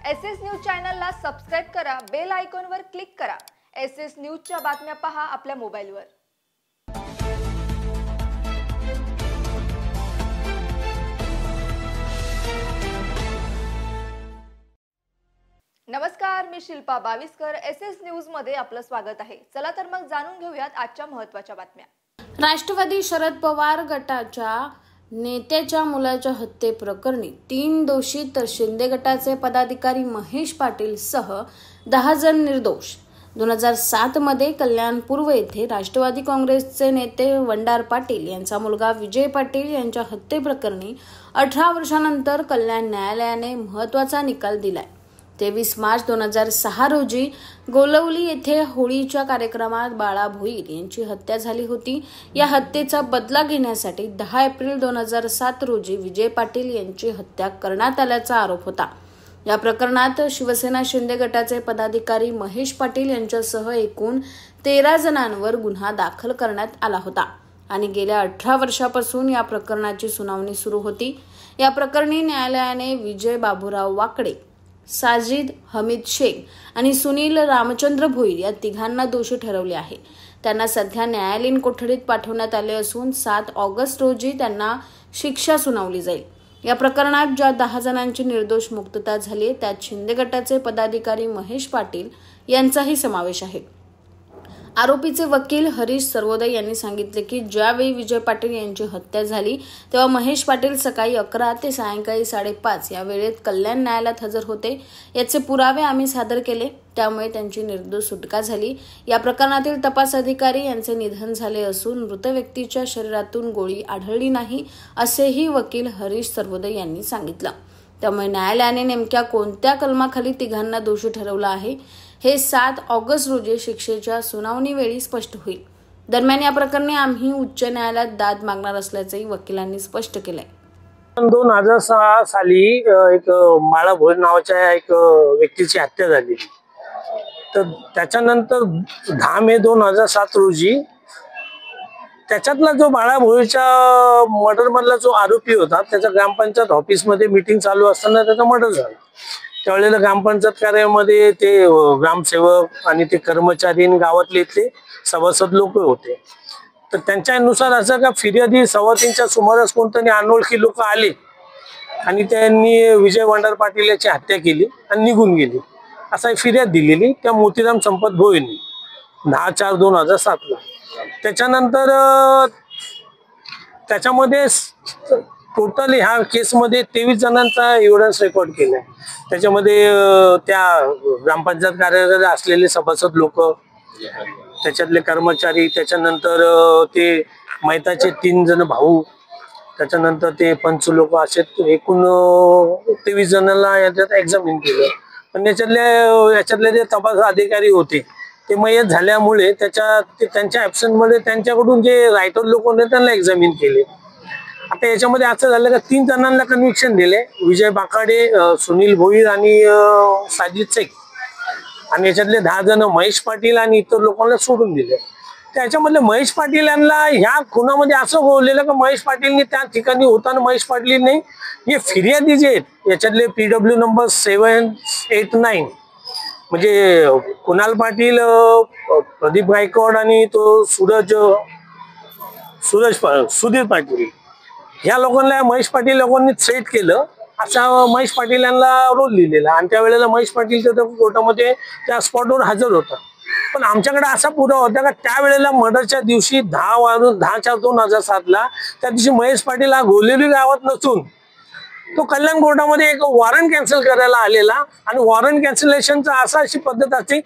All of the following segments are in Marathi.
एसएस न्यूज चॅनलला सबस्क्राइब करा, बेल आयकॉनवर क्लिक करा। एसएस न्यूजच्या बातम्या पहा आपल्या मोबाईलवर। नमस्कार, मी शिल्पा बाविस्कर। एसएस न्यूज मध्ये आपलं स्वागत आहे। चला तर मग जाणून घेऊयात आजच्या महत्त्वाच्या बातम्या। राष्ट्रवादी शरद पवार गटाच्या नेत्याच्या मुलाच्या हत्येप्रकरणी 3 दोषी तर शिंदे गटाचे पदाधिकारी महेश पाटील सह 10 जण निर्दोष। 2007 मध्ये कल्याण पूर्व येथे राष्ट्रवादी काँग्रेसचे नेते वंडार पाटील यांचा मुलगा विजय पाटील यांच्या हत्येप्रकरणी 18 वर्षांनंतर कल्याण न्यायालयाने महत्त्वाचा निकाल दिलाय। 23 मार्च 2006 रोजी गोलवली येथे होळीच्या कार्यक्रमात बाळा भोईर यांची हत्या झाली होती। या हत्येचा बदला घेण्यासाठी 10 एप्रिल 2007 रोजी विजय पाटील यांची हत्या करण्यात आल्याचा आरोप होता। या प्रकरणात शिवसेना शिंदे गटाचे पदाधिकारी महेश पाटील यांच्यासह एकूण 13 जणांवर गुन्हा दाखल करण्यात आला होता आणि गेल्या 18 वर्षापासून या प्रकरणाची सुनावणी सुरू होती। या प्रकरणी न्यायालयाने विजय बाबूराव वाकडे, साजिद हमीद शेख आणि सुनील रामचंद्र भोईर या तिघांना दोषी ठरवले आहे। त्यांना सध्या न्यायालयीन कोठडीत पाठवण्यात आले असून 7 ऑगस्ट रोजी त्यांना शिक्षा सुनावली जाईल। या प्रकरणात ज्या 10 जणांची निर्दोष मुक्तता झाली त्यात शिंदे गटाचे पदाधिकारी महेश पाटील यांचाही समावेश आहे। आरोपीचे वकील हरीश सर्वोदय यांनी सांगितले की ज्यावेळी विजय पाटील यांची हत्या झाली तेव्हा महेश पाटील सकाळी 11 ते सायंकाळी 5:30 या वेळेत कल्याण न्यायालयात हजर होते। याचे पुरावे आम्ही सादर केले, त्यामुळे त्यांची निर्दोष सुटका झाली। या प्रकरणातील तपास अधिकारी यांचे निधन झाले असून मृत व्यक्तीच्या शरीरातून गोळी आढळली नाही असेही वकील हरीश सर्वोदय यांनी सांगितलं। त्यामुळे न्यायालयाने नेमक्या कोणत्या कलमाखाली तिघांना दोषी ठरवलं आहे हे 7 ऑगस्ट रोजी शिक्षेच्या सुनावणीवेळी स्पष्ट होईल। दरम्यान या प्रकरणी आम्ही उच्च न्यायालयात दाद मागणार असल्याचंही वकिलांनी स्पष्ट केलंय। 2006 साली एक बाळा भोईर नावाच्या एक व्यक्तीची हत्या झाली। तर त्याच्यानंतर 10 मे 2007 रोजी त्याच्यातला जो बाळा भोईरच्या मर्डर मधला जो आरोपी होता त्याच्या ग्रामपंचायत ऑफिसमध्ये मीटिंग चालू असताना त्याचा मर्डर झाला। त्यावेळेला ग्रामपंचायत कार्यालयामध्ये ते ग्रामसेवक आणि ते कर्मचारी गावातले ते सभासद लोक होते। तर त्यांच्यानुसार असं का फिर्यादी 3:15च्या सुमारास कोणतरी अनोळखी लोक आले आणि त्यांनी विजय वंडार पाटील याची हत्या केली आणि निघून गेली असा फिर्याद दिलेली त्या मोतीराम संपत भोईरने 10/4/2007 ला। त्याच्यानंतर त्याच्यामध्ये टोटल ह्या केसमध्ये 23 जणांचा एव्हिडन्स रेकॉर्ड केलाय। त्याच्यामध्ये त्या ग्रामपंचायत कार्यालयात असलेले सभासद लोक, त्याच्यातले कर्मचारी, त्याच्यानंतर ते मैताचे 3 जण भाऊ, त्याच्यानंतर ते पंच लोक, असे एकूण 23 जणांना याच्यात एक्झामिन केलं। पण याच्यातले जे तपास अधिकारी होते ते मयत झाल्यामुळे त्यांच्या ऍब्सेंट मध्ये त्यांच्याकडून जे रायटर लोक होते त्यांना एक्झामिन केले। आता याच्यामध्ये असं झालं का 3 जणांना कन्व्हिक्शन दिले, विजय बाकाडे, सुनील भोईर आणि साजिद शेख, आणि याच्यातले 10 जण महेश पाटील आणि इतर लोकांना सोडून दिले। त्याच्यामधले महेश पाटील यांना ह्या खुनामध्ये असं बोललेलं का महेश पाटीलने त्या ठिकाणी होताना महेश पाटीलने हे फिर्यादी जे आहेत याच्यातले PW नंबर 789 म्हणजे कुणाल पाटील, प्रदीप गायकवाड आणि तो सुधीर पाटील ह्या लोकांना महेश पाटील लोकांनी थ्रेट केलं असं महेश पाटील यांना रोल लिहिलेला। आणि त्यावेळेला महेश पाटील कोर्टामध्ये त्या स्पॉटवर हजर होता। पण आमच्याकडे असा पुरावा होता का त्यावेळेला मर्डरच्या दिवशी 10/4/2007 ला त्या दिवशी महेश पाटील हा गोलेली गावात नसून तो कल्याण कोर्टामध्ये एक वॉरंट कॅन्सल करायला आलेला। आणि वॉरंट कॅन्सलेशनचा अशी पद्धत असते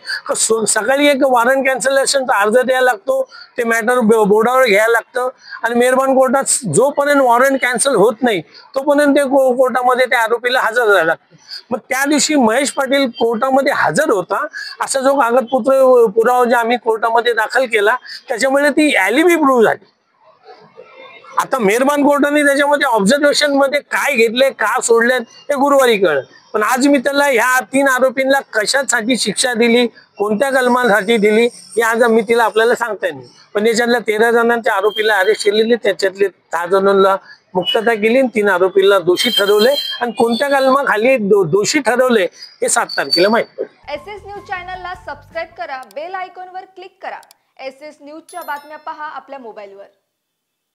सकाळी एक वॉरंट कॅन्सलेशनचा अर्ज द्यायला लागतो, ते मॅटर बोर्डावर घ्यायला लागतं आणि मेहरबान कोर्टात जोपर्यंत वॉरंट कॅन्सल होत नाही तोपर्यंत ते कोर्टामध्ये त्या आरोपीला हजर राहायला लागतं। मग त्या दिवशी महेश पाटील कोर्टामध्ये हजर होता असा जो कागदपत्र पुरावा जे आम्ही कोर्टामध्ये दाखल केला त्याच्यामुळे ती ॲलिबी प्रूव्ह झाली। आता मेहरबान कोर्टाने त्याच्यामध्ये ऑब्झर्वेशन मध्ये काय घेतले, का सोडले हे गुरुवारी कळलं। पण आज मी त्याला ह्या 3 आरोपींना कशासाठी शिक्षा दिली, कोणत्या कलमांसाठी दिली हे आज मी तिला आपल्याला सांगता येईल। पण याच्यातल्या 13 जणांच्या आरोपीला अरेस्ट केलेले, त्याच्यातले 10 जणांना मुक्तता केली आणि 3 आरोपींना दोषी ठरवले आणि कोणत्या कलमाखाली दोषी ठरवले हे 7 तारखेला माहित पडेल. SS न्यूज चॅनलला सबस्क्राईब करा, बेल आयकॉनवर क्लिक करा. SS न्यूजच्या बातम्या पहा आपल्या मोबाईलवर.